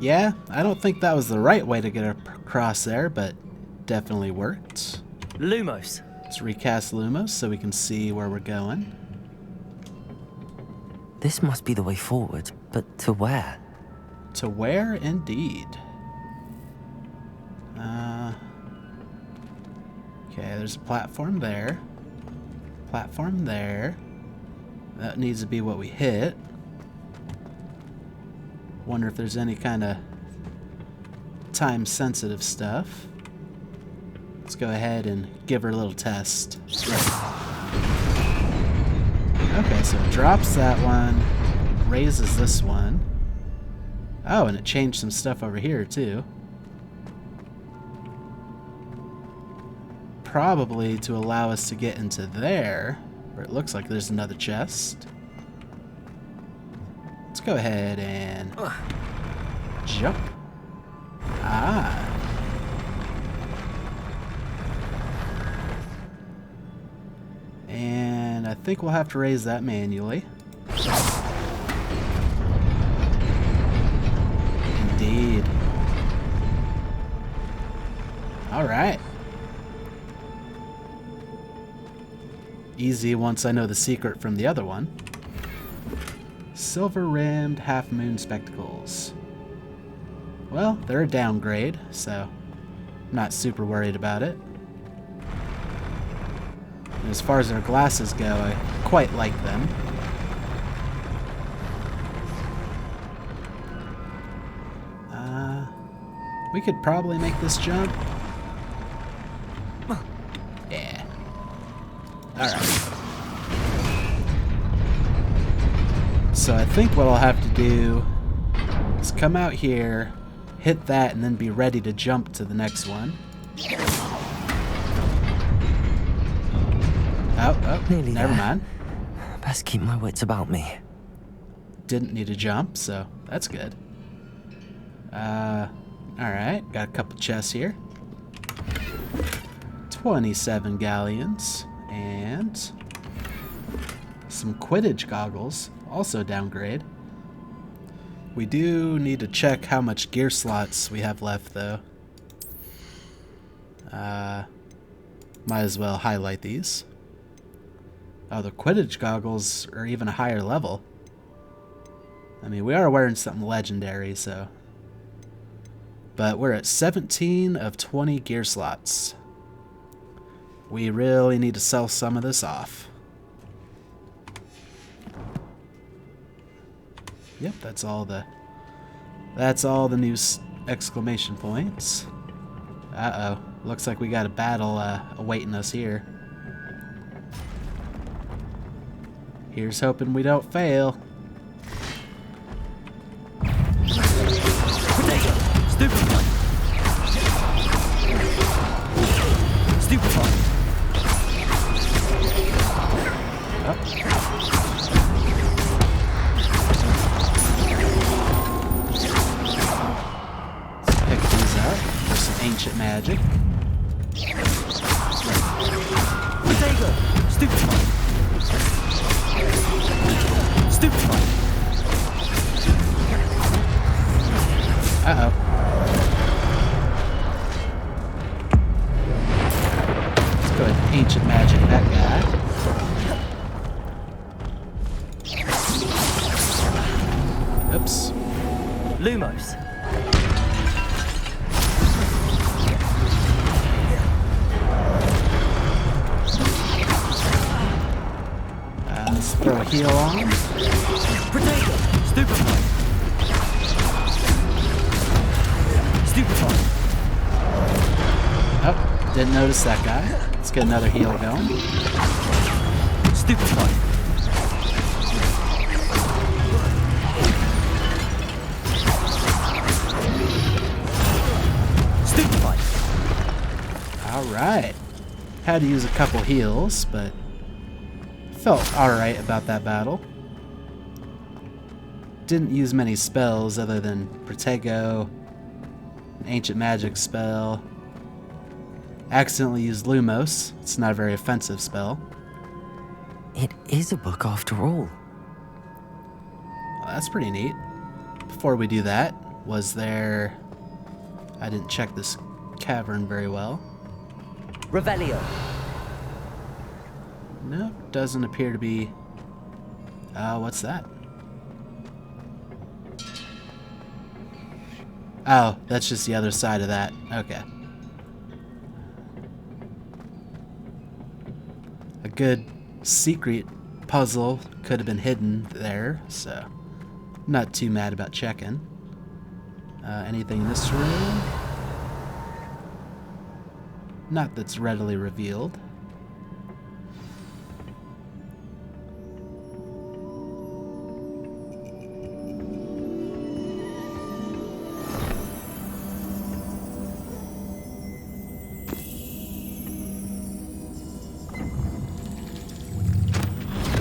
Yeah, I don't think that was the right way to get across there, but definitely worked. Lumos. Let's recast Lumos so we can see where we're going. This must be the way forward, but to where? To where, indeed. Okay, there's a platform there. Platform there. That needs to be what we hit. Wonder if there's any kind of time-sensitive stuff. Let's go ahead and give her a little test. Okay, so it drops that one, raises this one. Oh, and it changed some stuff over here, too. Probably to allow us to get into there, where it looks like there's another chest. Let's go ahead and jump. Ah. And I think we'll have to raise that manually. Indeed. Alright. Easy once I know the secret from the other one. Silver-rimmed half-moon spectacles. Well, they're a downgrade, so I'm not super worried about it. And as far as their glasses go, I quite like them. We could probably make this jump. Yeah. Alright. So I think what I'll have to do is come out here, hit that, and then be ready to jump to the next one. Oh, Nearly never there. mind. Best keep my wits about me. Didn't need to jump, so that's good. Alright, got a couple chests here. 27 galleons, and some Quidditch goggles, also downgrade. We do need to check how much gear slots we have left, though. Might as well highlight these. Oh, the Quidditch goggles are even a higher level. I mean, we are wearing something legendary, so... But we're at 17 of 20 gear slots. We really need to sell some of this off. Yep, that's all the new exclamation points. Uh-oh. Looks like we got a battle awaiting us here. Here's hoping we don't fail. Stupefy. Stupefy. Oh. Let's pick these up for some ancient magic. Potato. Stupefy. Stupefy. Uh-oh. Let's go ahead and ancient magic that guy. Oops. Lumos. Let's throw a heal on. Potato. Stupefy. Stupefy. Oh, didn't notice that guy. Let's get another heal going. Stupefy. Stupefy. Alright. Had to use a couple heals, but felt alright about that battle. Didn't use many spells other than Protego, an ancient magic spell. Accidentally used Lumos. It's not a very offensive spell. It is a book after all. Well, that's pretty neat. Before we do that, Was there... I didn't check this cavern very well. Revelio. No, doesn't appear to be... what's that? Oh, that's just the other side of that. Okay. A good secret puzzle could have been hidden there, so not too mad about checking. Anything in this room? Not that's readily revealed.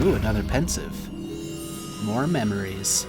Ooh, another pensive. More memories.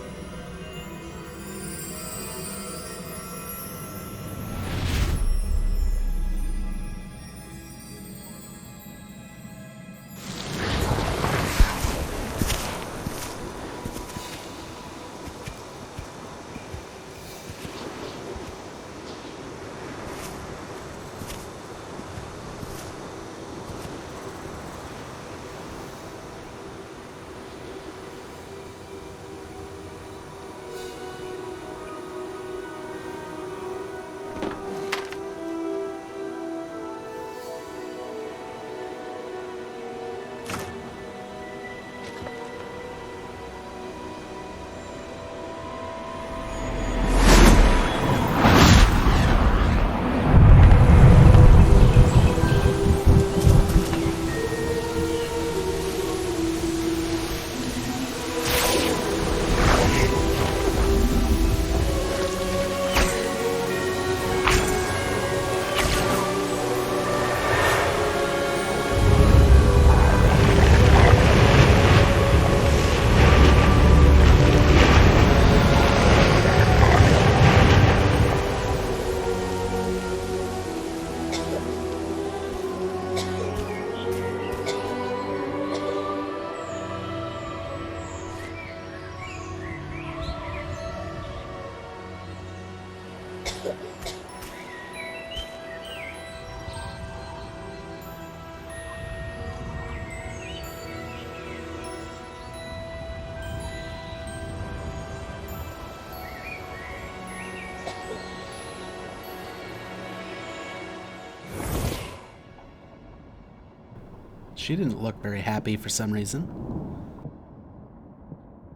She didn't look very happy for some reason.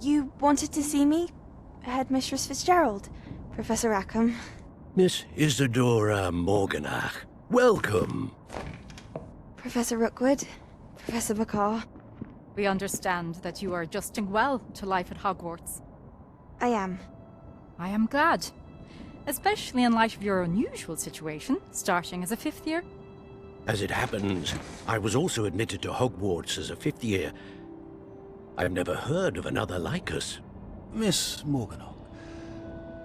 You wanted to see me? Headmistress Fitzgerald, Professor Rackham. Miss Isadora Morganach, welcome. Professor Rookwood, Professor McCaw. We understand that you are adjusting well to life at Hogwarts. I am. I am glad. Especially in light of your unusual situation, starting as a 5th year. As it happens, I was also admitted to Hogwarts as a 5th year. I've never heard of another like us. Miss Morganach,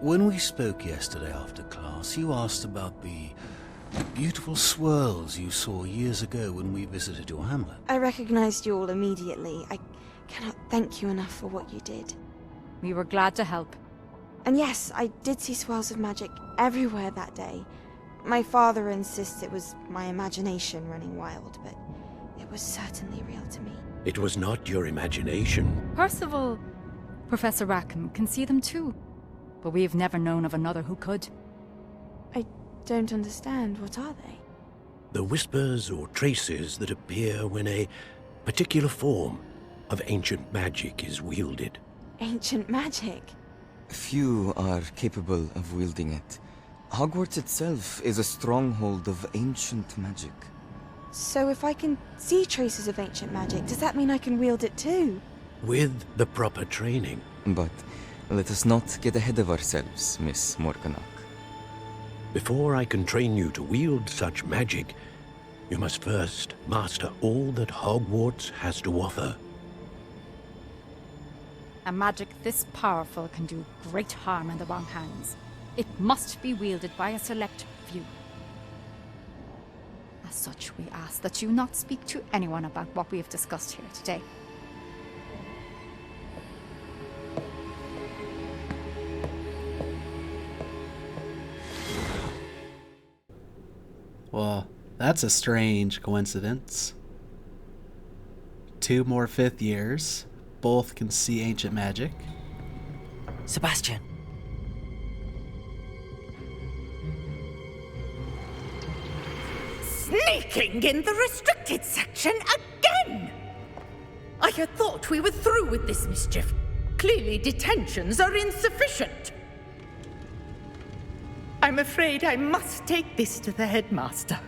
when we spoke yesterday after class, you asked about the beautiful swirls you saw years ago when we visited your hamlet. I recognized you all immediately. I cannot thank you enough for what you did. We were glad to help. And yes, I did see swirls of magic everywhere that day. My father insists it was my imagination running wild, but it was certainly real to me. It was not your imagination. Percival, Professor Rackham can see them too. But we have never known of another who could. I don't understand. What are they? The whispers or traces that appear when a particular form of ancient magic is wielded. Ancient magic? Few are capable of wielding it. Hogwarts itself is a stronghold of ancient magic. So if I can see traces of ancient magic, does that mean I can wield it too? With the proper training. But let us not get ahead of ourselves, Miss Morganach. Before I can train you to wield such magic, you must first master all that Hogwarts has to offer. A magic this powerful can do great harm in the wrong hands. It must be wielded by a select few. As such, we ask that you not speak to anyone about what we have discussed here today. Well, that's a strange coincidence. 2 more 5th years. Both can see ancient magic. Sebastian. Sneaking in the restricted section again! I had thought we were through with this mischief. Clearly detentions are insufficient. I'm afraid I must take this to the headmaster.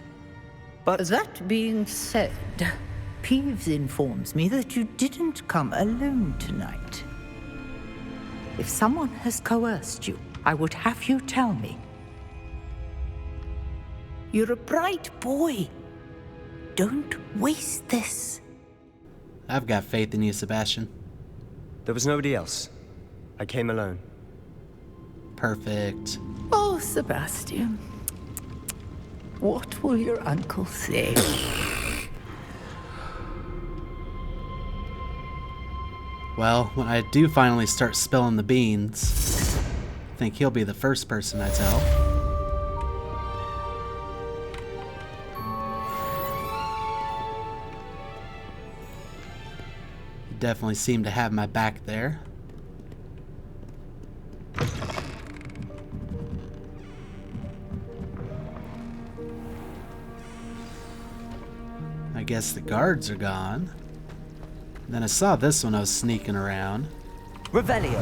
But that being said, Peeves informs me that you didn't come alone tonight. If someone has coerced you, I would have you tell me. You're a bright boy. Don't waste this. I've got faith in you, Sebastian. There was nobody else. I came alone. Perfect. Oh, Sebastian. What will your uncle say? Well, when I do finally start spilling the beans, I think he'll be the first person I tell. He definitely seemed to have my back there. I guess the guards are gone. Then I saw this when I was sneaking around. Revelio.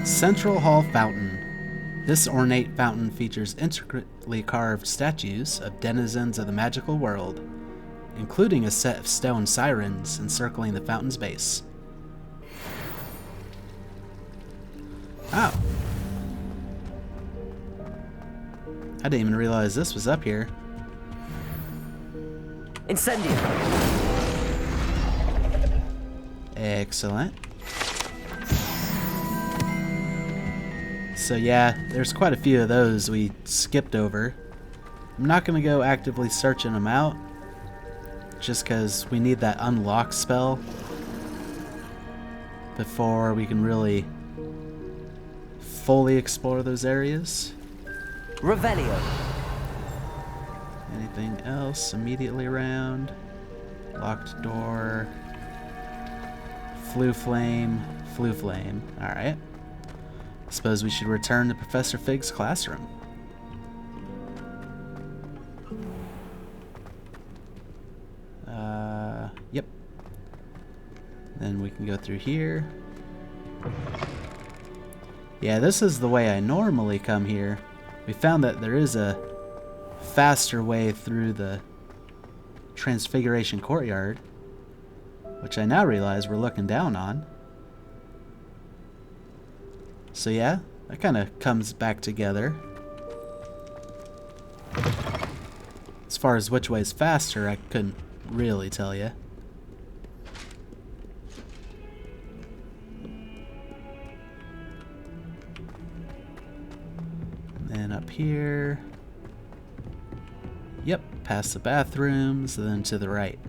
Central Hall Fountain. This ornate fountain features intricately carved statues of denizens of the magical world, including a set of stone sirens encircling the fountain's base. Oh. I didn't even realize this was up here. Incendio. Excellent. So yeah, there's quite a few of those we skipped over. I'm not going to go actively searching them out, just because we need that unlock spell before we can really fully explore those areas. Revelio. Anything else immediately around? Locked door. Flue flame. Alright. Suppose we should return to Professor Fig's classroom. Yep. Then we can go through here. Yeah, this is the way I normally come here. We found that there is a faster way through the Transfiguration Courtyard, which I now realize we're looking down on. So yeah, that kind of comes back together. As far as which way is faster, I couldn't really tell you. And then up here. Yep, past the bathrooms, and then to the right.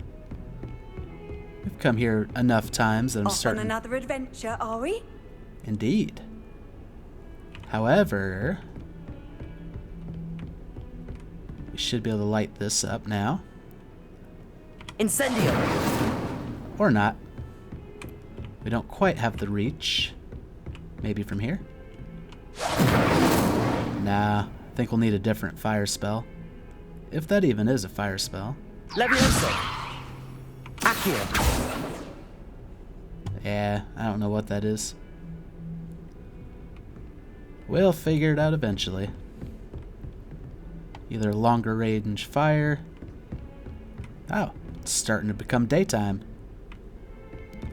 We've come here enough times that I'm starting... on another adventure, are we? Indeed. However, we should be able to light this up now. Incendio. Or not. We don't quite have the reach. Maybe from here? Nah, I think we'll need a different fire spell. If that even is a fire spell. Levioso. Accio. Yeah, I don't know what that is. We'll figure it out eventually. Either longer range fire. Oh, it's starting to become daytime.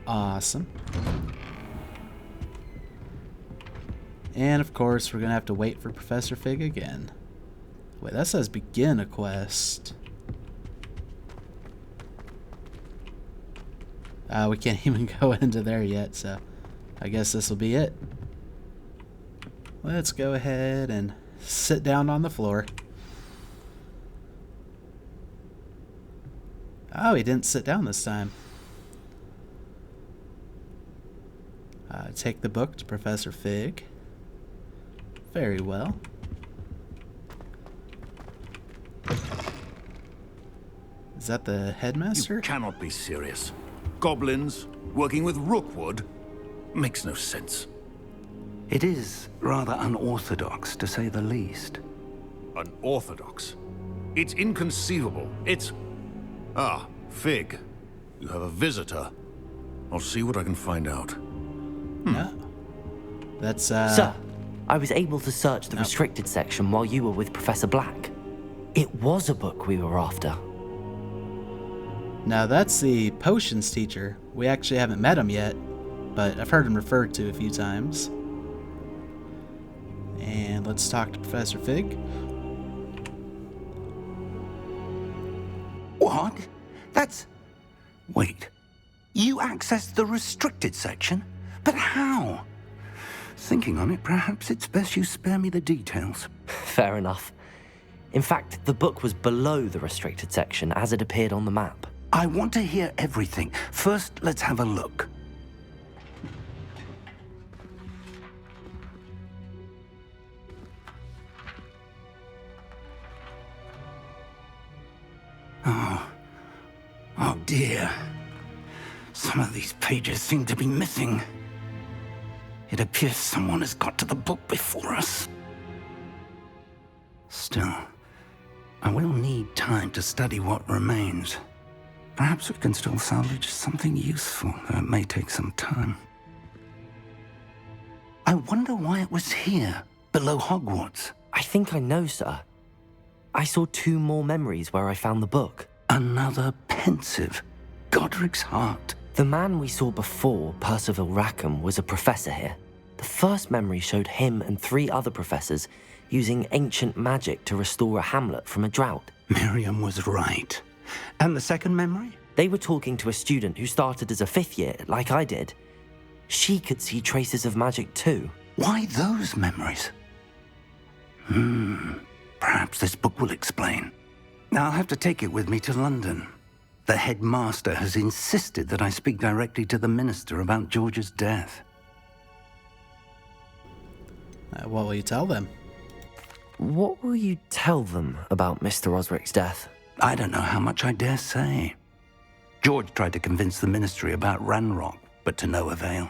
Awesome. And of course, we're going to have to wait for Professor Fig again. Wait, that says begin a quest. We can't even go into there yet, so I guess this will be it. Let's go ahead and sit down on the floor. Oh, he didn't sit down this time. Take the book to Professor Fig. Very well. Is that the headmaster? You cannot be serious. Goblins working with Rookwood makes no sense. It is rather unorthodox, to say the least. Unorthodox? It's inconceivable. It's... Ah, Fig. You have a visitor. I'll see what I can find out. No. That's, Sir, I was able to search the restricted section while you were with Professor Black. It was a book we were after. Now that's the potions teacher. We actually haven't met him yet, but I've heard him referred to a few times. And let's talk to Professor Fig. What? That's... Wait. You accessed the restricted section? But how? Thinking on it, perhaps it's best you spare me the details. Fair enough. In fact, the book was below the restricted section as it appeared on the map. I want to hear everything. First, let's have a look. Oh dear. Some of these pages seem to be missing. It appears someone has got to the book before us. Still, I will need time to study what remains. Perhaps we can still salvage something useful, though it may take some time. I wonder why it was here, below Hogwarts. I think I know, sir. I saw 2 more memories where I found the book. Another pensive. Godric's heart. The man we saw before, Percival Rackham, was a professor here. The first memory showed him and 3 other professors using ancient magic to restore a hamlet from a drought. Miriam was right. And the second memory? They were talking to a student who started as a 5th year, like I did. She could see traces of magic too. Why those memories? Perhaps this book will explain. Now I'll have to take it with me to London. The headmaster has insisted that I speak directly to the minister about George's death. What will you tell them? What will you tell them about Mr. Osric's death? I don't know how much I dare say. George tried to convince the ministry about Ranrock, but to no avail.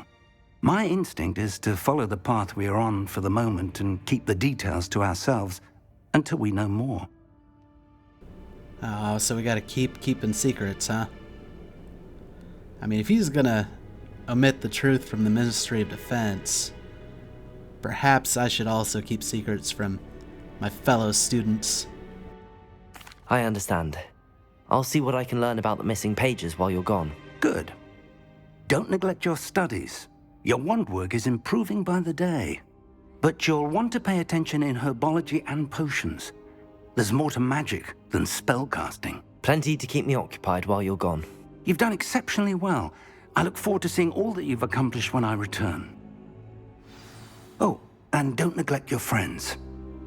My instinct is to follow the path we are on for the moment and keep the details to ourselves until we know more. Oh, so we gotta keep keeping secrets, huh? I mean, if he's gonna omit the truth from the Ministry of Defense, perhaps I should also keep secrets from my fellow students. I understand. I'll see what I can learn about the missing pages while you're gone. Good. Don't neglect your studies. Your wand work is improving by the day. But you'll want to pay attention in herbology and potions. There's more to magic than spellcasting. Plenty to keep me occupied while you're gone. You've done exceptionally well. I look forward to seeing all that you've accomplished when I return. Oh, and don't neglect your friends.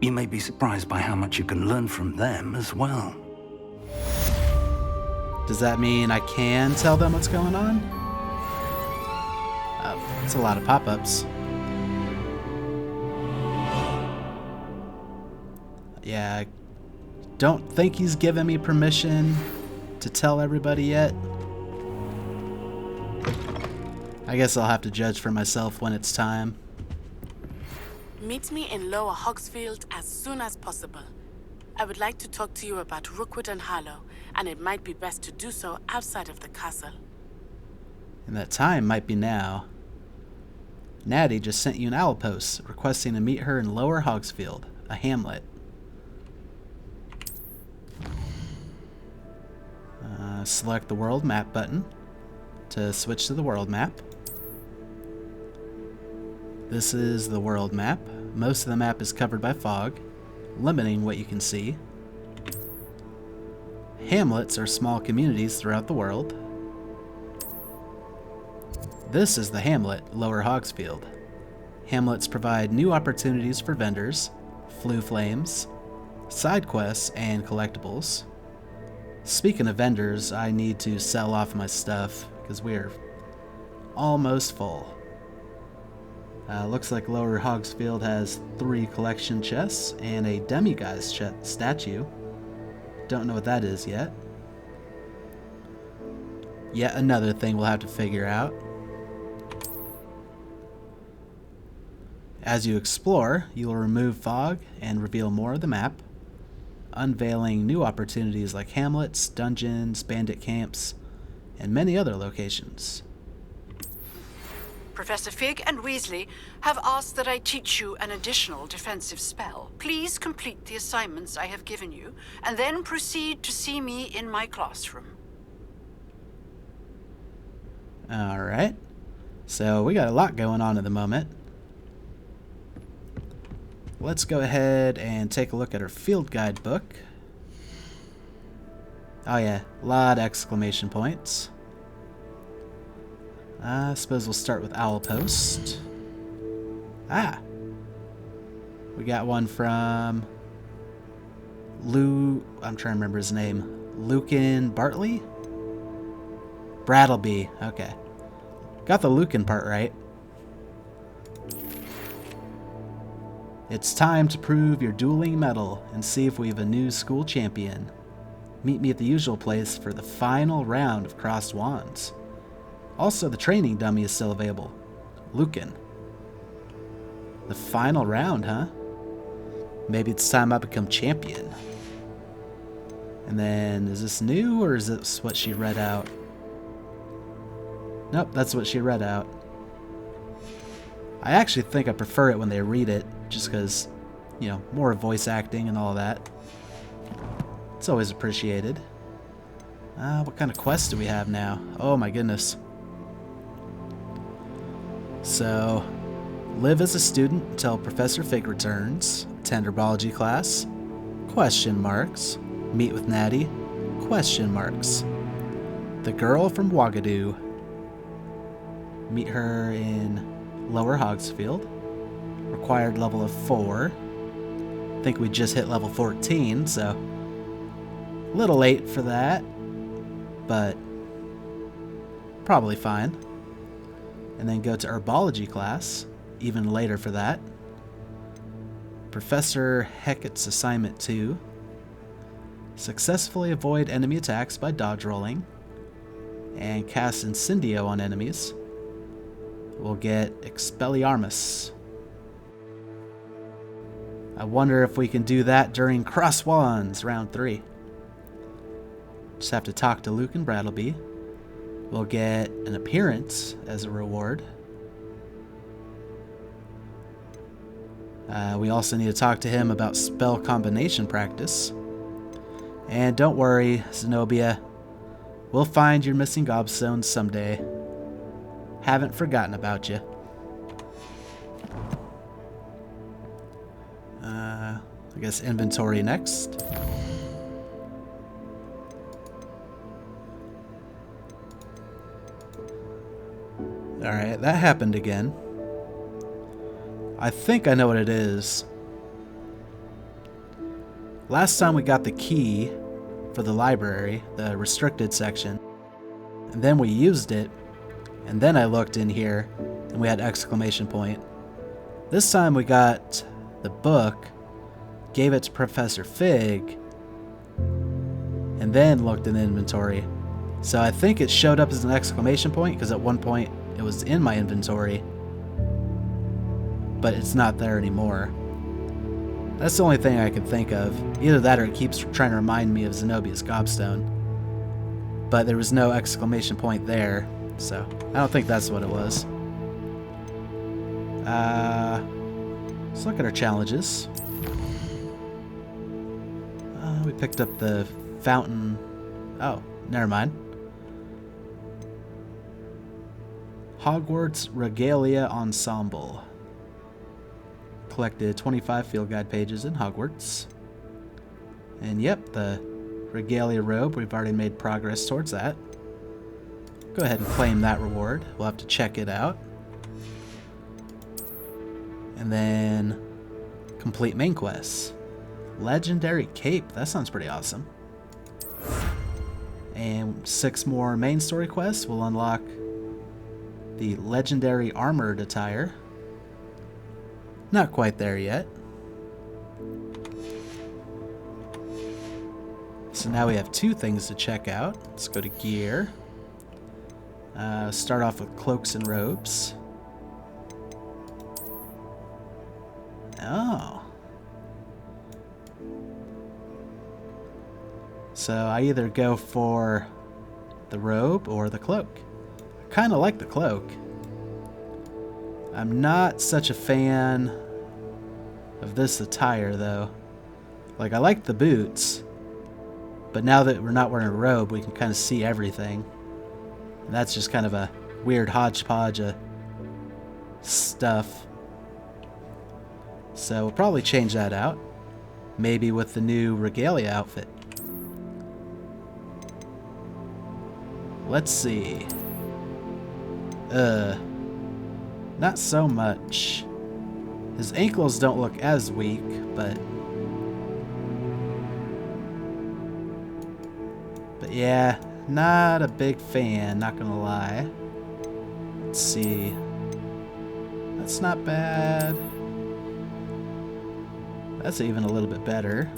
You may be surprised by how much you can learn from them as well. Does that mean I can tell them what's going on? It's a lot of pop-ups. Yeah, I don't think he's given me permission to tell everybody yet. I guess I'll have to judge for myself when it's time. Meet me in Lower Hogsfield as soon as possible. I would like to talk to you about Rookwood and Harlow, and it might be best to do so outside of the castle. And that time might be now. Natty just sent you an owl post requesting to meet her in Lower Hogsfield, a hamlet. Select the world map button to switch to the world map. This is the world map. Most of the map is covered by fog, limiting what you can see. Hamlets are small communities throughout the world. This is the hamlet, Lower Hogsfield. Hamlets provide new opportunities for vendors, flue flames, side quests, and collectibles. Speaking of vendors, I need to sell off my stuff because we're almost full. Looks like Lower Hogsfield has 3 collection chests and a demiguise statue. Don't know what that is yet. Yet another thing we'll have to figure out. As you explore, you will remove fog and reveal more of the map, unveiling new opportunities like hamlets, dungeons, bandit camps, and many other locations. Professor Fig and Weasley have asked that I teach you an additional defensive spell. Please complete the assignments I have given you, and then proceed to see me in my classroom. Alright. So we got a lot going on at the moment. Let's go ahead and take a look at our field guide book. Oh yeah, a lot of exclamation points. I suppose we'll start with Owl Post. Ah! We got one from I'm trying to remember his name. Lucan Bartley? Brattleby. Okay. Got the Lucan part right. It's time to prove your dueling mettle and see if we have a new school champion. Meet me at the usual place for the final round of Crossed Wands. Also, the training dummy is still available. Lucan. The final round, huh? Maybe it's time I become champion. And then, is this new or is this what she read out? Nope, that's what she read out. I actually think I prefer it when they read it, just because, you know, more voice acting and all that. It's always appreciated. What kind of quest do we have now? Oh my goodness. So, live as a student until Professor Fig returns. Attend herbology class. Question marks. Meet with Natty. Question marks. The girl from Ouagadou. Meet her in Lower Hogsfield. Required level of 4. I think we just hit level 14, so a little late for that, but probably fine. And then go to herbology class, even later for that. Professor Hecat's assignment 2. Successfully avoid enemy attacks by dodge rolling. And cast Incendio on enemies. We'll get Expelliarmus. I wonder if we can do that during Crossed Wands, round 3. Just have to talk to Lucan Brattleby. We'll get an appearance as a reward. We also need to talk to him about spell combination practice. And don't worry, Zenobia. We'll find your missing gobstones someday. Haven't forgotten about you. I guess inventory next. Alright, that happened again. I think I know what it is. Last time we got the key for the library, the restricted section, and then we used it, and then I looked in here, and we had exclamation point. This time we got the book, gave it to Professor Fig, and then looked in the inventory. So I think it showed up as an exclamation point, because at one point it was in my inventory, but it's not there anymore. That's the only thing I can think of. Either that or it keeps trying to remind me of Zenobia's gobstone. But there was no exclamation point there, so I don't think that's what it was. Let's look at our challenges. We picked up the fountain. Oh, never mind. Hogwarts Regalia Ensemble. Collected 25 field guide pages in Hogwarts. And yep, the Regalia robe, we've already made progress towards that. Go ahead and claim that reward. We'll have to check it out. And then complete main quests. Legendary Cape, that sounds pretty awesome. And 6 more main story quests will unlock the Legendary Armored Attire. Not quite there yet. So now we have 2 things to check out. Let's go to gear. Start off with cloaks and robes. Oh. So I either go for the robe or the cloak. I kind of like the cloak. I'm not such a fan of this attire, though. Like, I like the boots, but now that we're not wearing a robe, we can kind of see everything. And that's just kind of a weird hodgepodge of stuff. So we'll probably change that out. Maybe with the new regalia outfit. Let's see. Not so much. His ankles don't look as weak, but yeah, not a big fan, not gonna lie. Let's see. That's not bad. That's even a little bit better.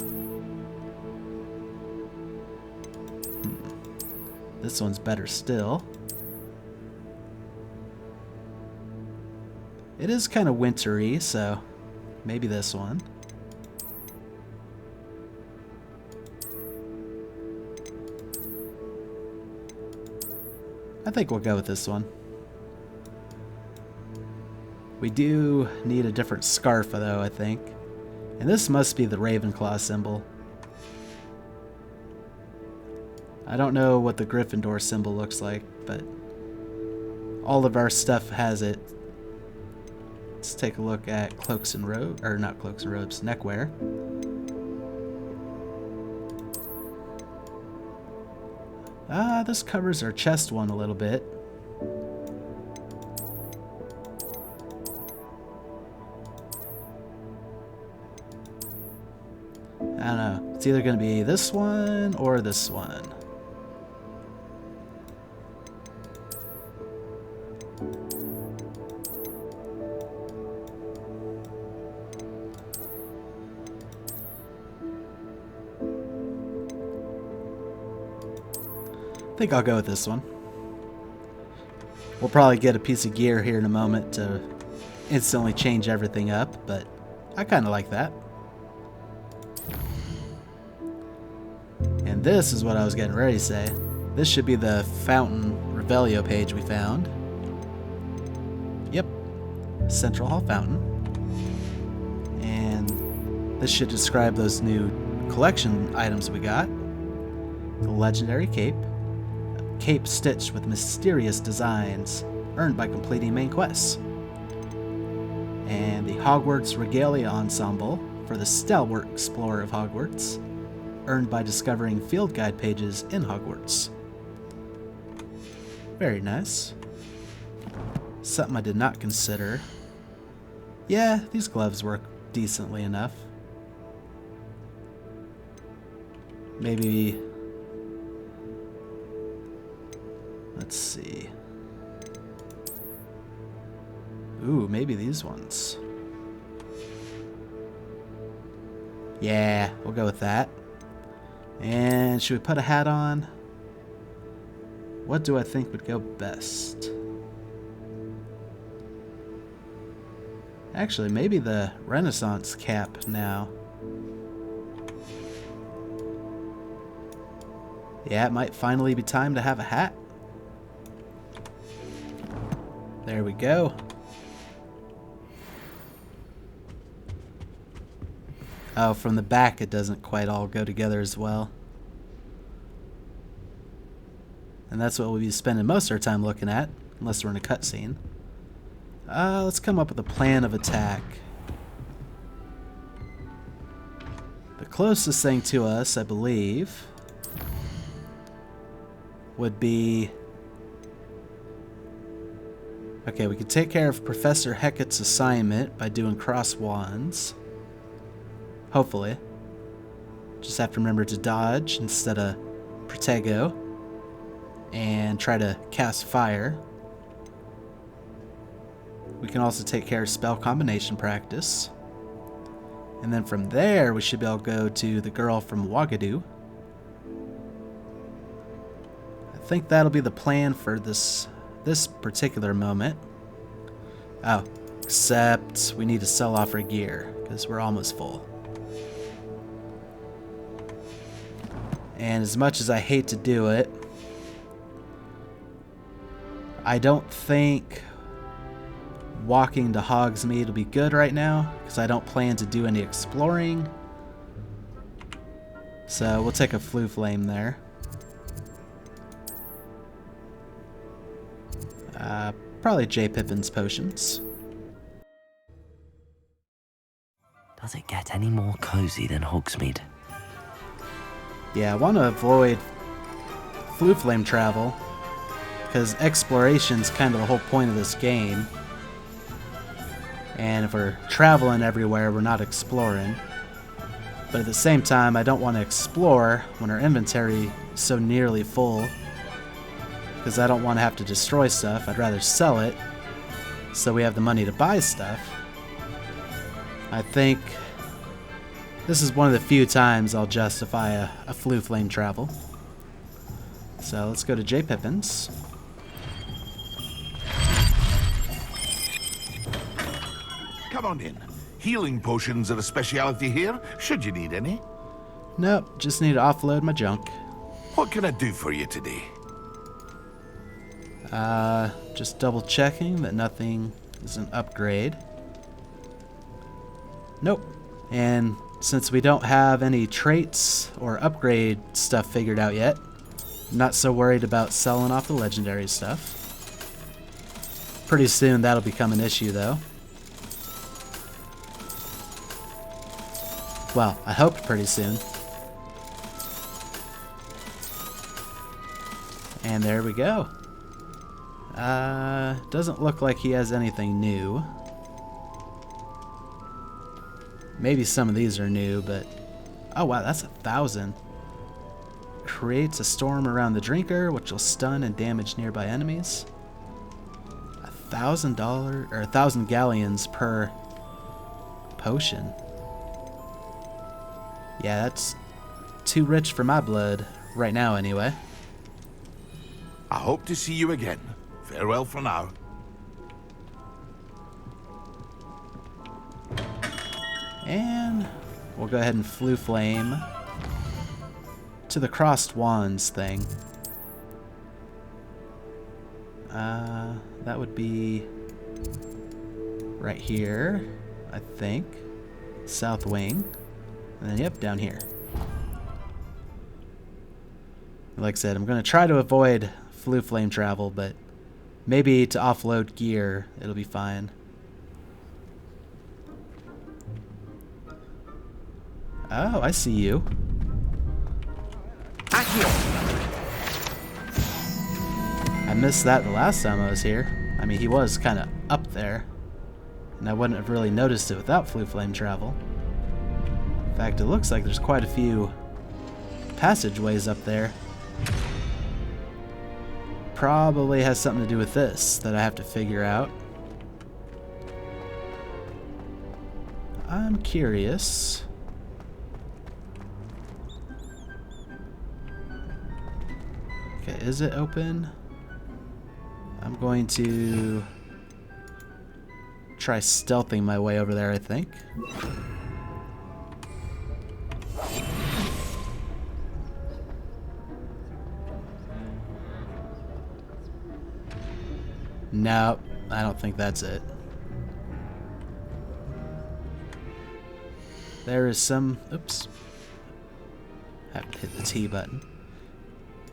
This one's better still. It is kind of wintry, so maybe this one. I think we'll go with this one. We do need a different scarf, though, I think. And this must be the Ravenclaw symbol. I don't know what the Gryffindor symbol looks like, but all of our stuff has it. Let's take a look at cloaks and robes, or not cloaks and robes, neckwear. This covers our chest one a little bit. I don't know. It's either going to be this one or this one. I think I'll go with this one. We'll probably get a piece of gear here in a moment to instantly change everything up, but I kind of like that. And this is what I was getting ready to say. This should be the Fountain Revelio page we found. Yep. Central Hall Fountain. And this should describe those new collection items we got. The Legendary Cape. Cape stitched with mysterious designs, earned by completing main quests. And the Hogwarts Regalia Ensemble for the Stalwart Explorer of Hogwarts, earned by discovering field guide pages in Hogwarts. Very nice. Something I did not consider. Yeah, these gloves work decently enough. Maybe... let's see. Ooh, maybe these ones. Yeah, we'll go with that. And should we put a hat on? What do I think would go best? Actually, maybe the Renaissance cap now. Yeah, it might finally be time to have a hat. There we go. Oh, from the back it doesn't quite all go together as well. And that's what we'll be spending most of our time looking at, unless we're in a cutscene. Let's come up with a plan of attack. The closest thing to us, I believe, would be... okay, we could take care of Professor Hecat's assignment by doing cross wands. Hopefully. Just have to remember to dodge instead of Protego. And try to cast fire. We can also take care of spell combination practice. And then from there, we should be able to go to the girl from Wagadu. I think that'll be the plan for this particular moment. Oh, except we need to sell off our gear, because we're almost full. And as much as I hate to do it, I don't think walking to Hogsmeade will be good right now, because I don't plan to do any exploring. So we'll take a Flue Flame there. Probably J. Pippin's potions. Does it get any more cozy than Hogsmeade? Yeah, I want to avoid Flue Flame travel, because exploration's kind of the whole point of this game. And if we're traveling everywhere, we're not exploring. But at the same time, I don't want to explore when our inventory is so nearly full, because I don't want to have to destroy stuff. I'd rather sell it so we have the money to buy stuff. I think this is one of the few times I'll justify a Flue Flame travel. So let's go to J. Pippin's. Come on in. Healing potions are a speciality here, should you need any. Nope, just need to offload my junk. What can I do for you today? Just double checking that nothing is an upgrade. Nope. And since we don't have any traits or upgrade stuff figured out yet, I'm not so worried about selling off the legendary stuff. Pretty soon that'll become an issue though. Well, I hope pretty soon. And there we go. Doesn't look like he has anything new. Maybe some of these are new, but... Oh wow, that's 1,000. Creates a storm around the drinker, which will stun and damage nearby enemies. $1,000 or 1,000 galleons per potion. Yeah, that's too rich for my blood right now anyway. I hope to see you again. Farewell for now. And we'll go ahead and Flue Flame to the Crossed Wands thing. That would be right here, I think. South wing. And then, yep, down here. Like I said, I'm going to try to avoid Flue Flame travel, but maybe to offload gear, it'll be fine. Oh, I see you. I missed that the last time I was here. I mean, he was kind of up there, and I wouldn't have really noticed it without Flue Flame travel. In fact, it looks like there's quite a few passageways up there. Probably has something to do with this that I have to figure out. I'm curious. Okay, is it open? I'm going to try stealthing my way over there, I think. Nope, I don't think that's it. There is some... Oops. I have to hit the T button.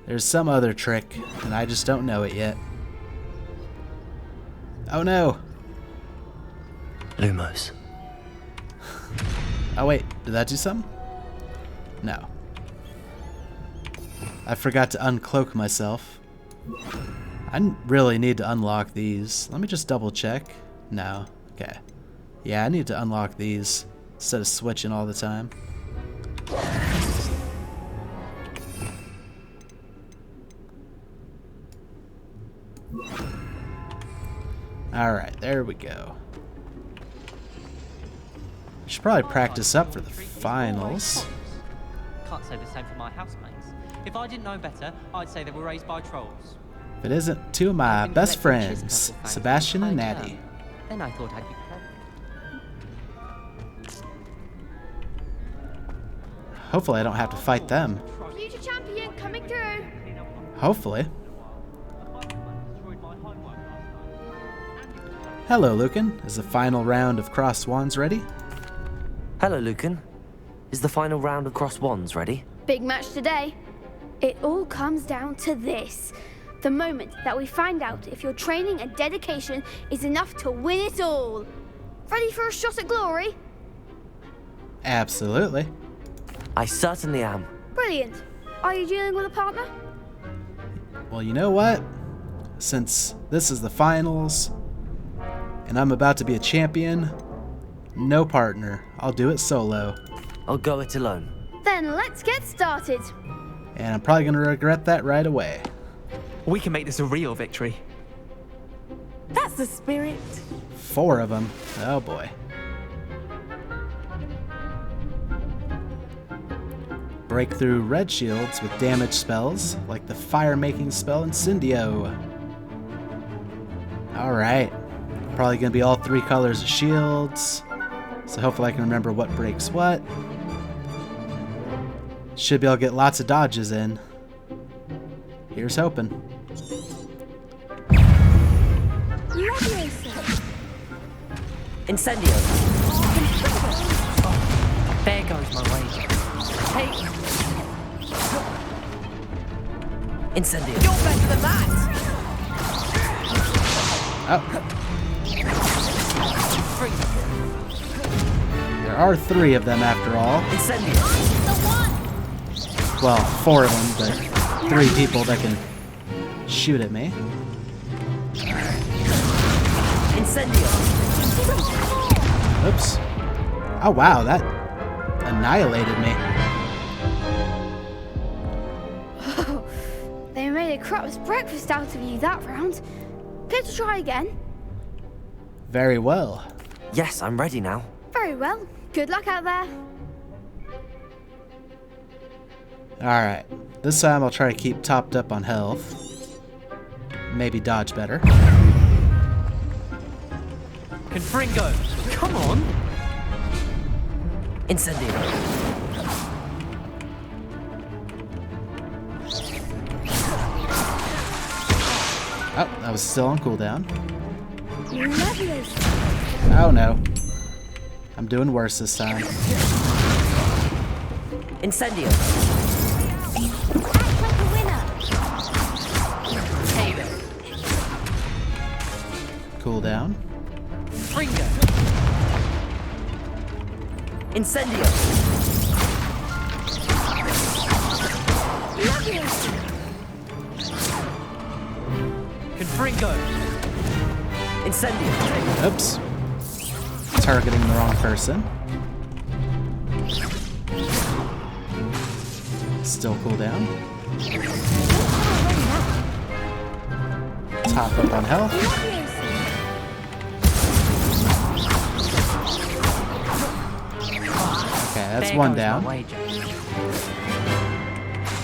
There's some other trick, and I just don't know it yet. Oh no! Lumos. Oh wait, did that do something? No. I forgot to uncloak myself. I really need to unlock these. Let me just double check. No. Okay. Yeah, I need to unlock these instead of switching all the time. Alright, there we go. Should probably practice up for the finals. Can't say the same for my housemates. If I didn't know better, I'd say they were raised by trolls. If it isn't two of my best friends, Sebastian and Natty. Then I thought I'd be perfect. Hopefully I don't have to fight them. Future champion coming through. Hopefully. Hello, Lucan. Is the final round of Cross Wands ready? Hello, Lucan. Is the final round of Cross Wands ready? Big match today. It all comes down to this. The moment that we find out if your training and dedication is enough to win it all. Ready for a shot at glory? Absolutely. I certainly am. Brilliant. Are you dealing with a partner? Well, you know what? Since this is the finals, and I'm about to be a champion, no partner. I'll do it solo. I'll go it alone. Then let's get started. And I'm probably going to regret that right away. We can make this a real victory. That's the spirit. 4 of them. Oh boy. Break through red shields with damage spells, like the fire-making spell Incendio. Alright. Probably going to be all 3 colors of shields. So hopefully I can remember what breaks what. Should be able to get lots of dodges in. Here's hoping. Incendio. There goes my wager. Hey. Incendio. You're better than that. Oh. There are 3 of them after all. Incendio. Well, 4 of them, but 3 people that can shoot at me. Incendio. Oops. Oh wow, that annihilated me. Oh, they made a crap's breakfast out of you that round. Care to try again? Very well. Yes, I'm ready now. Very well. Good luck out there. Alright. This time I'll try to keep topped up on health. Maybe dodge better. Confringo, come on! Incendio. Oh, that was still on cooldown. Marvelous. Oh no. I'm doing worse this time. Incendio. Cooldown. Fringo. Incendio. Confringo. Incendio. Oops. Targeting the wrong person. Still cooldown. Top up on health. Okay, that's There 1 goes down. my wager.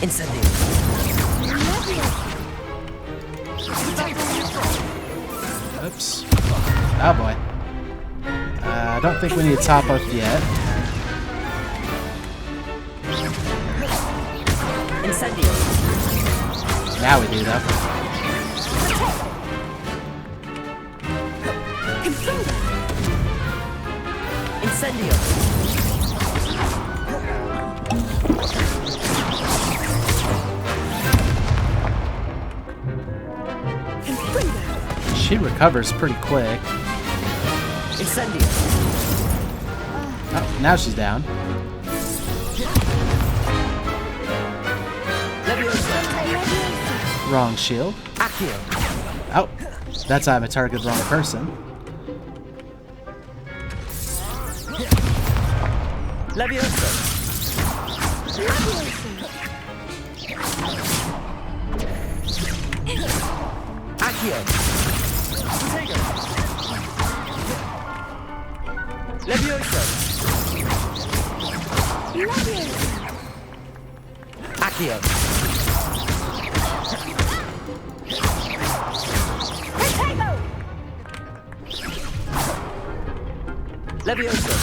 Incendio. Oops. Oh boy. I don't think we need to top up yet. Incendio. Now we do though. Incendio. She recovers pretty quick. Incendio. Oh, now she's down. Wrong shield. Accio. Oh, that time I targeted the wrong person. Levioso. Accio. Levioso! Accio! Levioso!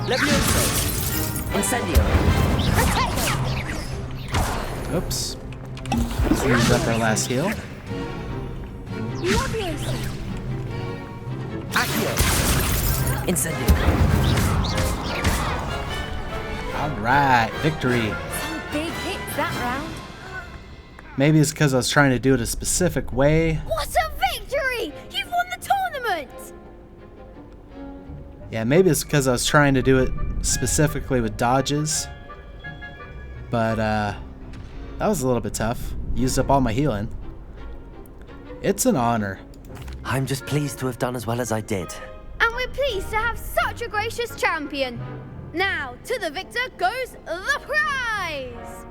Levioso! Incendio! Oops. Let's use up our last heal. Accio! Incendio! Alright, victory. Some big hits that round. Maybe it's because I was trying to do it a specific way. What a victory! You've won the tournament! Yeah, maybe it's because I was trying to do it specifically with dodges. But, that was a little bit tough. Used up all my healing. It's an honor. I'm just pleased to have done as well as I did. And we're pleased to have such a gracious champion. Now, to the victor goes the prize!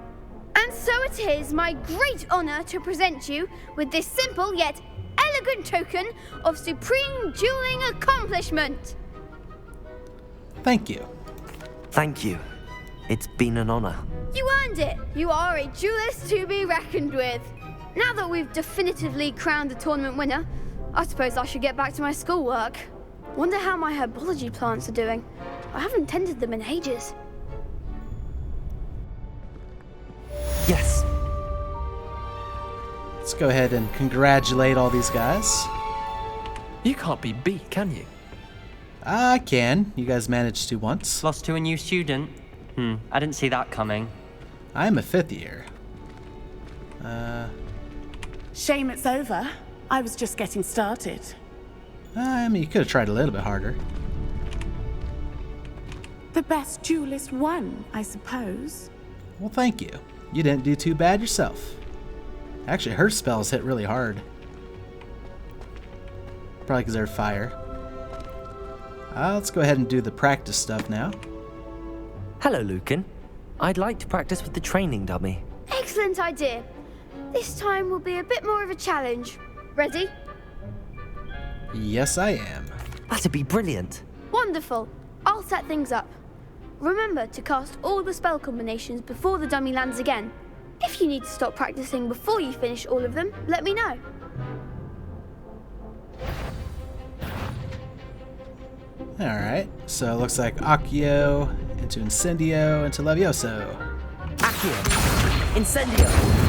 And so it is my great honor to present you with this simple yet elegant token of supreme dueling accomplishment. Thank you. Thank you. It's been an honor. You earned it. You are a duelist to be reckoned with. Now that we've definitively crowned the tournament winner, I suppose I should get back to my schoolwork. Wonder how my herbology plants are doing. I haven't tended them in ages. Yes. Let's go ahead and congratulate all these guys. You can't be beat, can you? I can. You guys managed to once. Lost to a new student? I didn't see that coming. I'm a 5th year. Shame it's over. I was just getting started. I mean, you could have tried a little bit harder. The best duelist won, I suppose. Well, thank you. You didn't do too bad yourself. Actually, her spells hit really hard. Probably because they're fire. Let's go ahead and do the practice stuff now. Hello, Lucan. I'd like to practice with the training dummy. Excellent idea. This time will be a bit more of a challenge. Ready? Yes, I am. That'd be brilliant. Wonderful. I'll set things up. Remember to cast all the spell combinations before the dummy lands again. If you need to stop practicing before you finish all of them, let me know. Alright, so it looks like Accio into Incendio into Levioso. Accio! Incendio!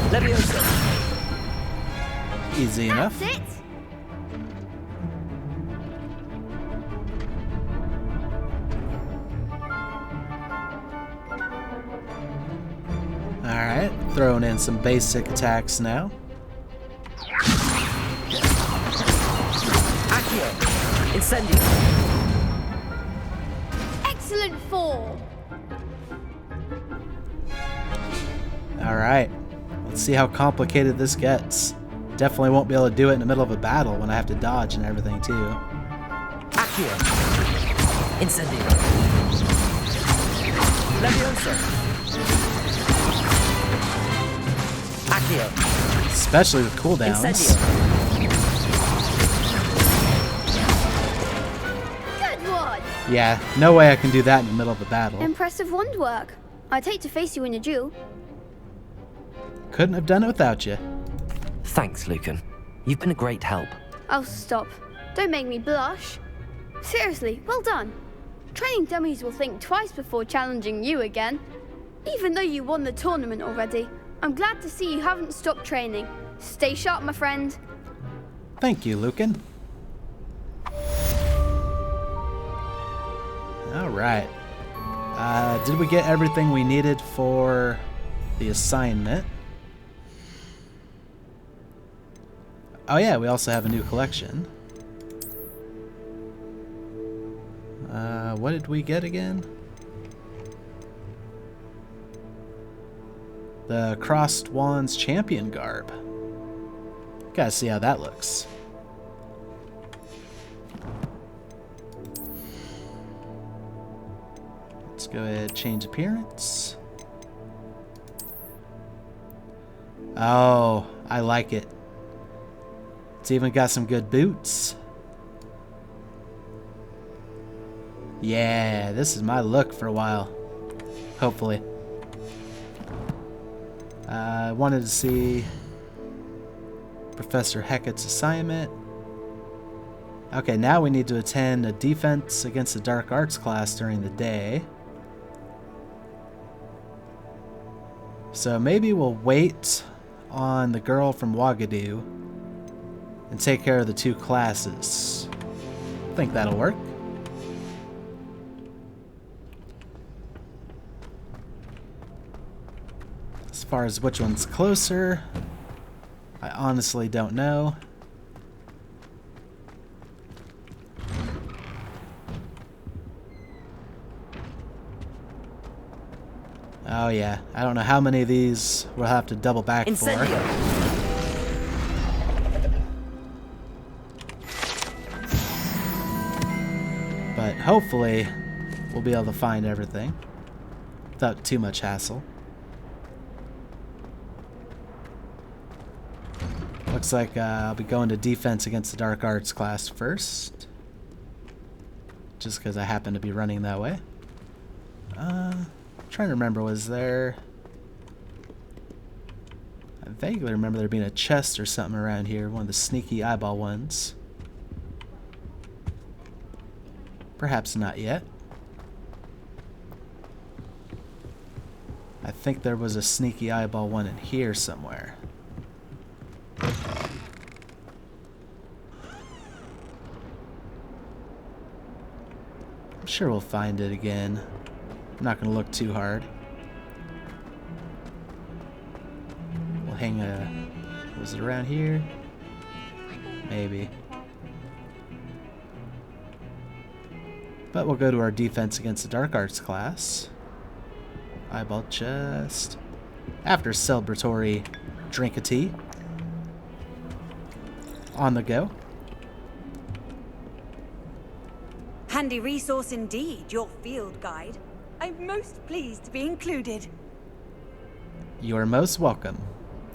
Levioso! Easy enough. That's it. Alright, throwing in some basic attacks now. Accio! Incendio! Excellent form. Alright, let's see how complicated this gets. Definitely won't be able to do it in the middle of a battle when I have to dodge and everything too. Accio! Incendio! Levioso! Accio! Especially with cooldowns. Incendio! Good one. Yeah, no way I can do that in the middle of a battle. Impressive wand work. I'd hate to face you in a duel. Couldn't have done it without you. Thanks, Lucan. You've been a great help. Oh, stop. Don't make me blush. Seriously, well done. Training dummies will think twice before challenging you again. Even though you won the tournament already, I'm glad to see you haven't stopped training. Stay sharp, my friend. Thank you, Lucan. Alright. Did we get everything we needed for the assignment? Oh yeah, we also have a new collection. What did we get again? The Crossed Wands Champion Garb. Gotta see how that looks. Let's go ahead and change appearance. Oh, I like it. It's even got some good boots. Yeah, this is my look for a while. Hopefully. I wanted to see Professor Hecat's assignment. Okay, now we need to attend a defense against the dark arts class during the day. So maybe we'll wait on the girl from Ouagadougou and take care of the two classes. I think that'll work. As far as which one's closer, I honestly don't know. Oh yeah, I don't know how many of these we'll have to double back for. But hopefully we'll be able to find everything without too much hassle. Looks like I'll be going to defense against the dark arts class first. Just because I happen to be running that way. Trying to remember, was there... I vaguely remember there being a chest or something around here, one of the sneaky eyeball ones. Perhaps not yet. I think there was a sneaky eyeball one in here somewhere. I'm sure we'll find it again. I'm not going to look too hard. We'll hang a... Was it around here? Maybe. But we'll go to our defense against the dark arts class. Eyeball chest. After celebratory drink-a-tea. On the go. Handy resource indeed, your field guide. I'm most pleased to be included. You're most welcome.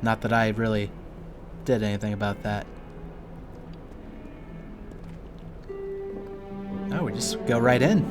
Not that I really did anything about that. Oh, we just go right in.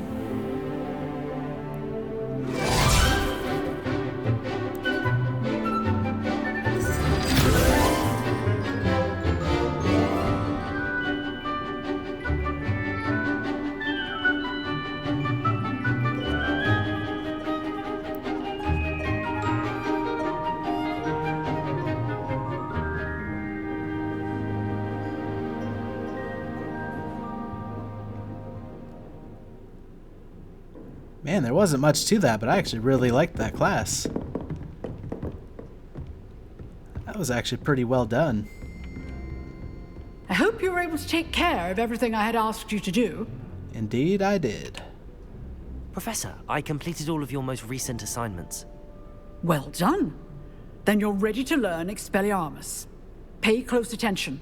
Man, there wasn't much to that, but I actually really liked that class. That was actually pretty well done. I hope you were able to take care of everything I had asked you to do. Indeed, I did. Professor, I completed all of your most recent assignments. Well done. Then you're ready to learn Expelliarmus. Pay close attention.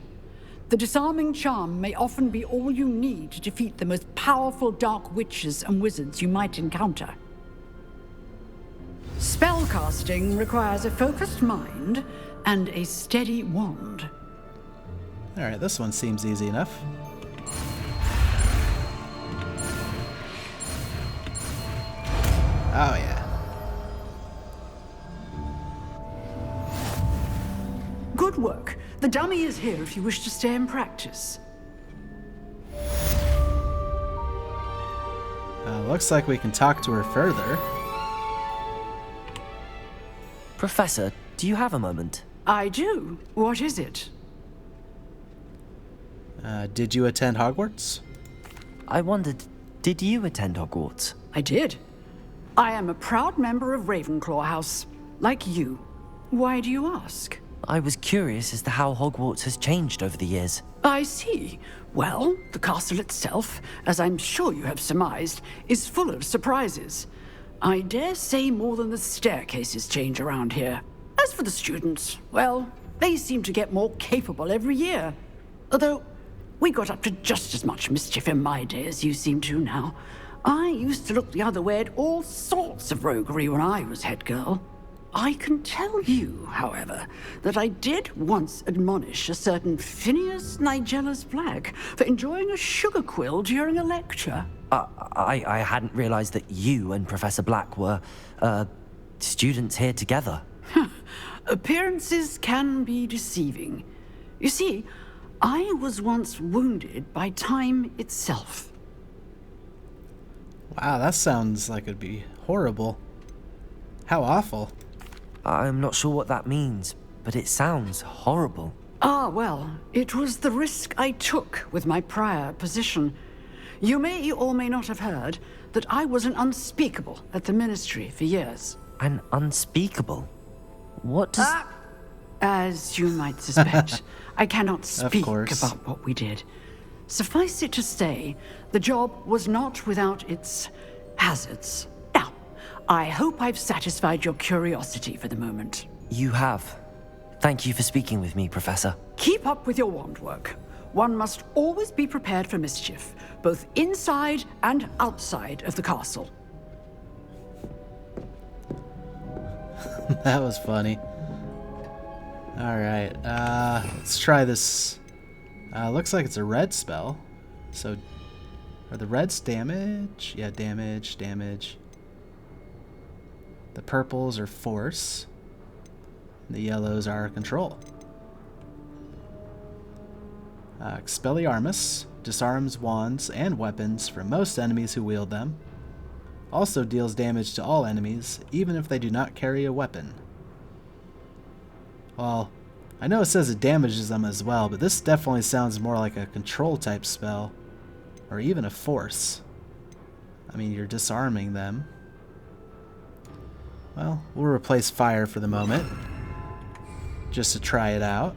The disarming charm may often be all you need to defeat the most powerful dark witches and wizards you might encounter. Spellcasting requires a focused mind and a steady wand. Alright, this one seems easy enough. Oh yeah. Good work. The dummy is here if you wish to stay and practice. Looks like we can talk to her further. Professor, do you have a moment? I do. What is it? Did you attend Hogwarts? I wondered, did you attend Hogwarts? I did. I am a proud member of Ravenclaw House, like you. Why do you ask? I was curious as to how Hogwarts has changed over the years. I see. Well, the castle itself, as I'm sure you have surmised, is full of surprises. I dare say more than the staircases change around here. As for the students, well, they seem to get more capable every year. Although, we got up to just as much mischief in my day as you seem to now. I used to look the other way at all sorts of roguery when I was head girl. I can tell you, however, that I did once admonish a certain Phineas Nigella's Black for enjoying a sugar quill during a lecture. I hadn't realized that you and Professor Black were, students here together. Appearances can be deceiving. You see, I was once wounded by time itself. Wow, that sounds like it'd be horrible. How awful. I'm not sure what that means, but it sounds horrible. Ah, well, it was the risk I took with my prior position. You may or may not have heard that I was an unspeakable at the Ministry for years. An unspeakable? What does... As you might suspect, I cannot speak course. about what we did. Suffice it to say, the job was not without its hazards. Now, I hope I've satisfied your curiosity for the moment. You have. Thank you for speaking with me, Professor. Keep up with your wand work. One must always be prepared for mischief, both inside and outside of the castle. That was funny. Alright, let's try this. Looks like it's a red spell. So, are the reds damage? Yeah, damage. The purples are force. The yellows are control. Expelliarmus disarms wands and weapons from most enemies who wield them. Also deals damage to all enemies, even if they do not carry a weapon. Well, I know it says it damages them as well, but this definitely sounds more like a control type spell, or even a force. I mean, you're disarming them. Well, we'll replace fire for the moment, just to try it out.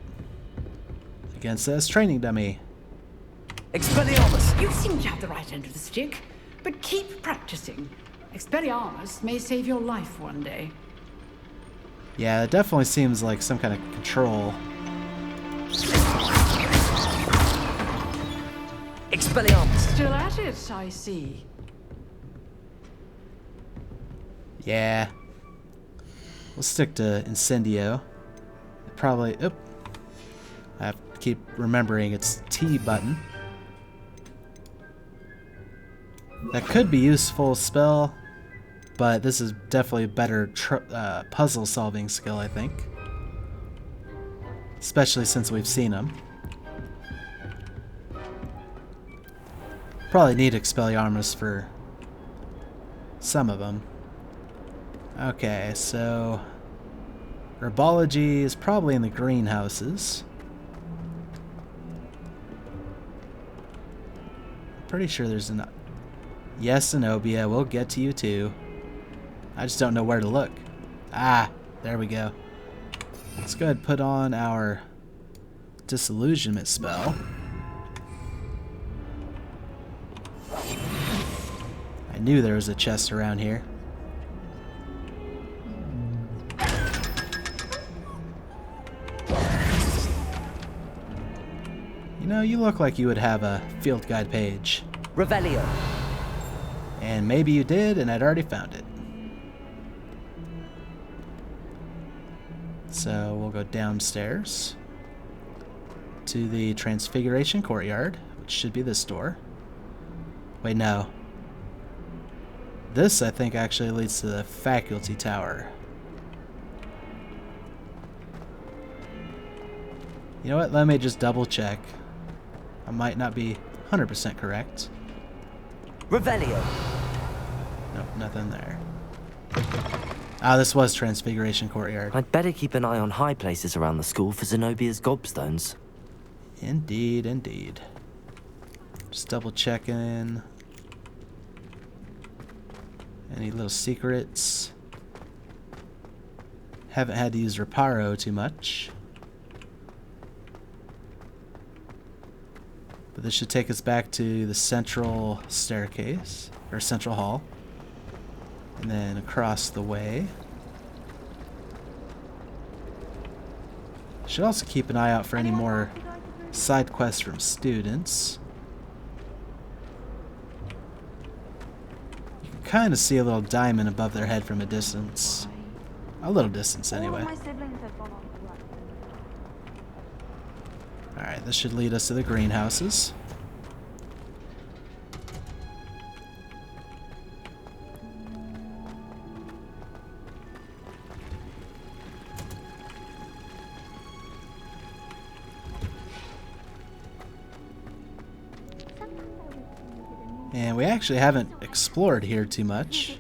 Against this training dummy. Expelliarmus! You seem to have the right end of the stick, but keep practicing. Expelliarmus may save your life one day. Yeah, it definitely seems like some kind of control. Expelliarmus! Still at it, I see. Yeah. We'll stick to Incendio. Probably... Oop. I have to keep remembering it's T button. That could be useful spell, but this is definitely a better puzzle solving skill, I think. Especially since we've seen them. Probably need Expelliarmus for some of them. Okay, so herbology is probably in the greenhouses. Pretty sure there's an... Yes, Zenobia, we'll get to you too. I just don't know where to look. Ah, there we go. Let's go ahead and put on our disillusionment spell. I knew there was a chest around here. You know, you look like you would have a field guide page. Revelio. And maybe you did, and I'd already found it. So we'll go downstairs to the Transfiguration Courtyard, which should be this door. Wait, no. This, I think, actually leads to the Faculty Tower. You know what? Let me just double check. I might not be 100% correct. Revelio. Nope, nothing there. Ah, this was Transfiguration Courtyard. I'd better keep an eye on high places around the school for Zenobia's gobstones. Indeed, indeed. Just double checking. Any little secrets? Haven't had to use Reparo too much. But this should take us back to the central staircase, or central hall. And then across the way. Should also keep an eye out for any more side quests from students. kind of see a little diamond above their head from a distance. A little distance, anyway. Alright, this should lead us to the greenhouses. And we actually haven't explored here too much.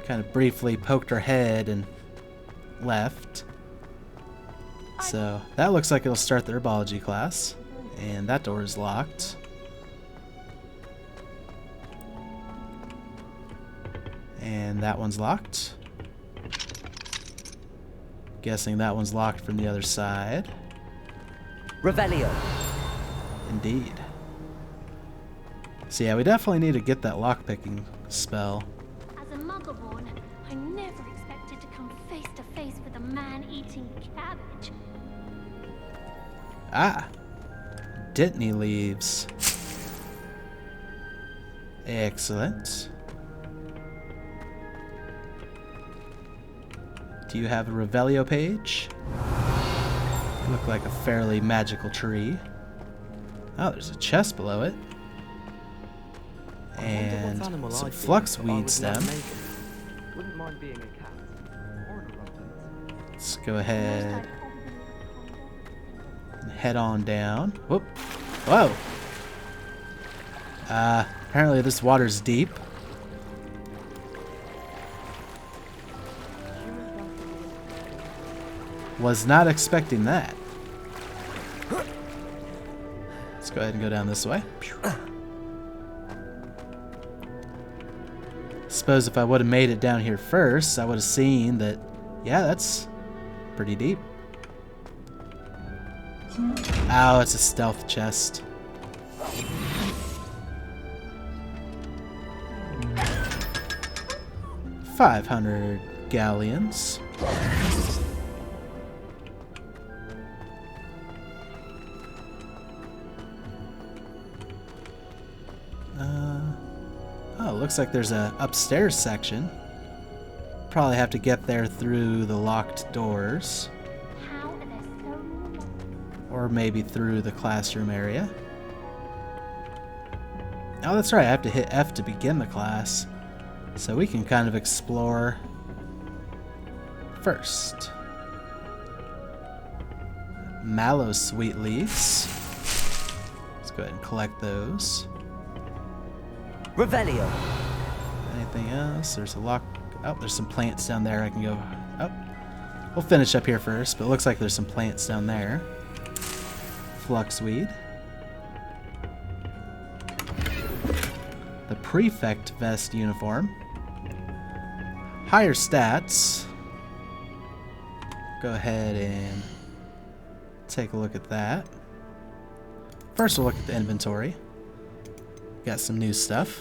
Kind of briefly poked our head and left. So that looks like it'll start the herbology class. And that door is locked. And that one's locked. Guessing that one's locked from the other side. Revelio. Indeed. So yeah, we definitely need to get that lockpicking spell. As a motherborn, I never expected to come face to face with a man eating cabbage. Ah! Botany leaves. Excellent. Do you have a Revelio page? You look like a fairly magical tree. Oh, there's a chest below it. And some fluxweed stem. Wouldn't mind being a cat or an orangutan. Let's go ahead and head on down. Whoop. Whoa. Apparently this water's deep. Was not expecting that. Let's go ahead and go down this way. Suppose if I would have made it down here first, I would have seen that, yeah, that's pretty deep. Ow, it's a stealth chest. $500 galleons. Oh, looks like there's a upstairs section. Probably have to get there through the locked doors. Or maybe through the classroom area. Oh, that's right, I have to hit F to begin the class. So we can kind of explore first. Mallow sweet leaves. Let's go ahead and collect those. Revelio. Anything else? There's a lock. Oh, there's some plants down there. I can go. Oh, we'll finish up here first, but it looks like there's some plants down there. Fluxweed. The prefect vest uniform. Higher stats. Go ahead and take a look at that. First, we'll look at the inventory. Got some new stuff.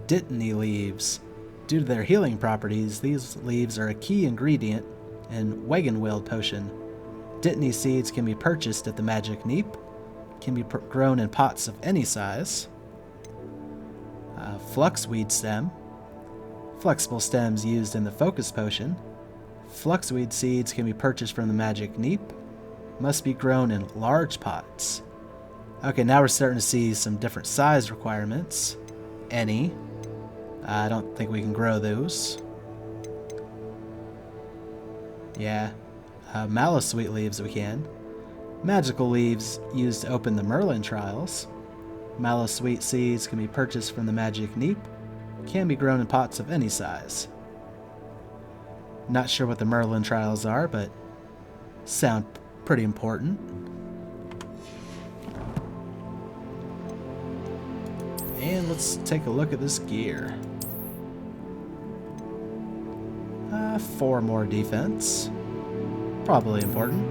Botany leaves. Due to their healing properties, these leaves are a key ingredient in Wagon Wheel potion. Botany seeds can be purchased at the Magic Neep. Can be grown in pots of any size. Fluxweed stem. Flexible stems used in the focus potion. Fluxweed seeds can be purchased from the Magic Neep. Must be grown in large pots. Okay, now we're starting to see some different size requirements. Any. I don't think we can grow those. Yeah. Mallow sweet leaves we can. Magical leaves used to open the Merlin trials. Mallow sweet seeds can be purchased from the Magic Neep. Can be grown in pots of any size. Not sure what the Merlin trials are, but sound pretty important. And let's take a look at this gear. 4 more defense. Probably important.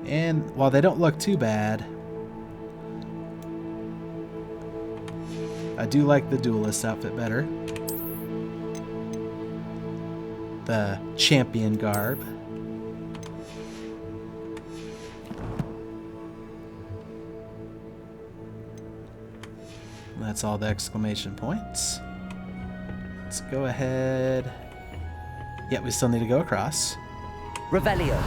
And while they don't look too bad, I do like the duelist outfit better. The champion garb. That's all the exclamation points. Let's go ahead. Yeah, we still need to go across. Revelio.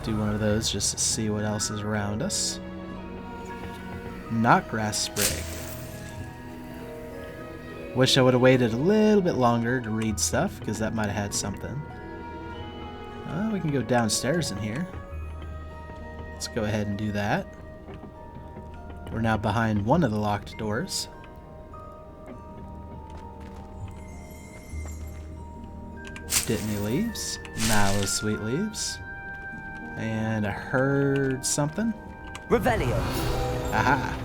Do one of those just to see what else is around us. Knotgrass sprig. Wish I would have waited a little bit longer to read stuff, because that might have had something. We can go downstairs in here. Let's go ahead and do that. We're now behind one of the locked doors. Botany leaves. Mallow sweet leaves. And I heard something. Revelio. Aha.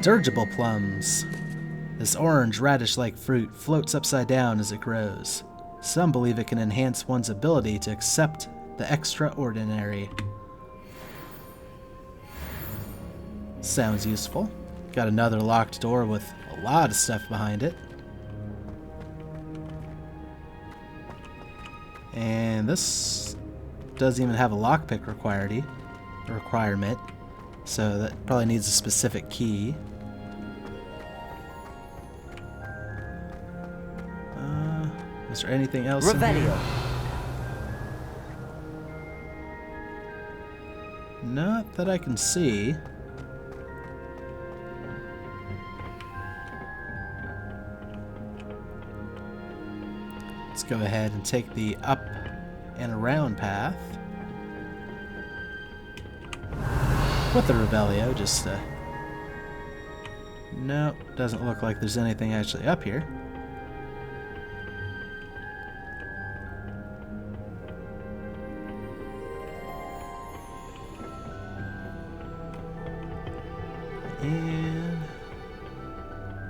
Dirigible plums. This orange radish-like fruit floats upside down as it grows. Some believe it can enhance one's ability to accept the extraordinary. Sounds useful. Got another locked door with a lot of stuff behind it. And this doesn't even have a lockpick requirement, so that probably needs a specific key. Is there anything else in here? Not that I can see. Let's go ahead and take the up and around path. With the Revelio, just no, doesn't look like there's anything actually up here. And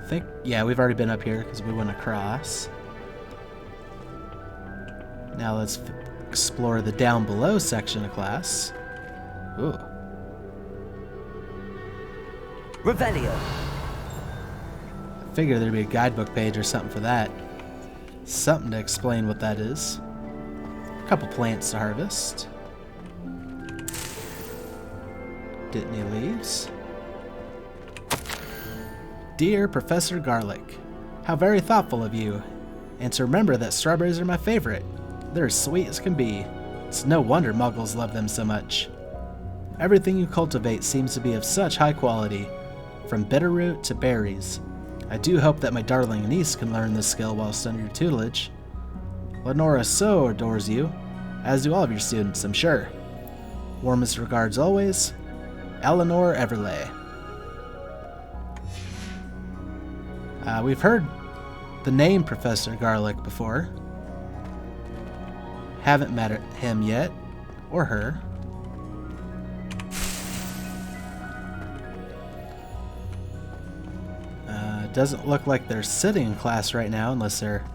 I think, yeah, we've already been up here because we went across. Now let's explore the down below section of class. Ooh. Revelio. I figured there'd be a guidebook page or something for that. Something to explain what that is. A couple plants to harvest. Botany leaves. Dear Professor Garlic, how very thoughtful of you. And to remember that strawberries are my favorite. They're as sweet as can be. It's no wonder muggles love them so much. Everything you cultivate seems to be of such high quality, from bitterroot to berries. I do hope that my darling niece can learn this skill whilst under your tutelage. Lenora so adores you, as do all of your students, I'm sure. Warmest regards always, Eleanor Everley. We've heard the name Professor Garlic before. Haven't met him yet, or her. Doesn't look like they're sitting in class right now, unless they're...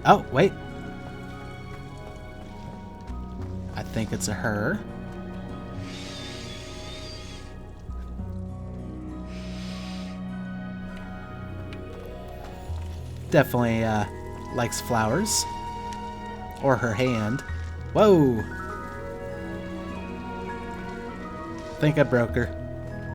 Oh, wait. I think it's a her. Definitely likes flowers. Or her hand. Whoa! Think I broke her.